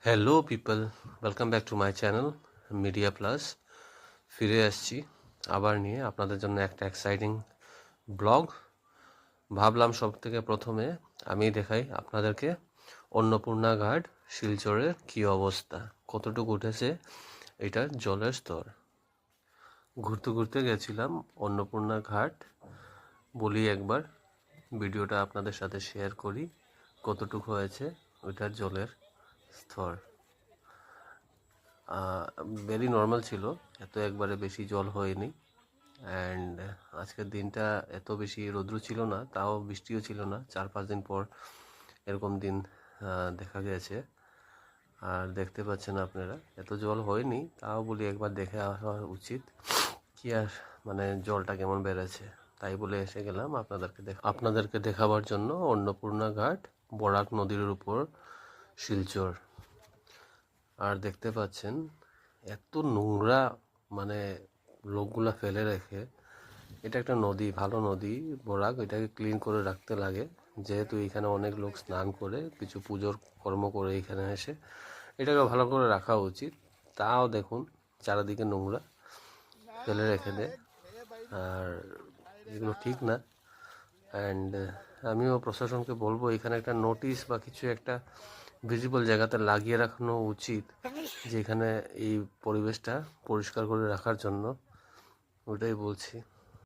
Hello people, welcome back to my channel media plus. ফিরে আসছি আবার নিয়ে আপনাদের জন্য একটা এক্সাইটিং ব্লগ। ভাবলাম সব থেকে প্রথমে আমি দেখাই আপনাদেরকে অন্নপূর্ণা ঘাট শিলচরের কী অবস্থা, কতটুকু উঠেছে এটার জলের স্তর। ঘুরতে ঘুরতে গেছিলাম অন্নপূর্ণা ঘাট, বলি একবার ভিডিওটা আপনাদের সাথে শেয়ার করি কতটুকু হয়েছে ওইটার জলের স্তর। ভেরি নর্মাল ছিল, এত একবারে বেশি জল হয়নি। অ্যান্ড আজকের দিনটা এত বেশি রৌদ্র ছিল না, তাও বৃষ্টিও ছিল না। 4-5 দিন পর এরকম দিন দেখা গেছে। আর দেখতে পাচ্ছেন আপনারা এত জল হয়নি, তাও বলি একবার দেখে আসা উচিত কি আর, মানে জলটা কেমন বেড়েছে। তাই বলে এসে গেলাম আপনাদেরকে দেখাবার জন্য অন্নপূর্ণা ঘাট, বরাক নদীর উপর শিলচর। আর দেখতে পাচ্ছেন এত নোংরা, মানে লোকগুলা ফেলে রেখে। এটা একটা নদী, ভালো নদী বরাক, এটাকে ক্লিন করে রাখতে লাগে, যেহেতু এখানে অনেক লোক স্নান করে কিছু পুজোর কর্ম করে এখানে এসে এটাকে ভালো করে রাখা উচিত। তাও দেখুন চারিদিকে নোংরা ফেলে রেখে দেয়, আর এগুলো ঠিক না। অ্যান্ড আমিও প্রশাসনকে বলবো এখানে একটা নোটিশ বা কিছু একটা ভিজিবল জায়গাতে লাগিয়ে রাখানো উচিত, যে এখানে এই পরিবেশটা পরিষ্কার করে রাখার জন্য। ওটাই বলছি।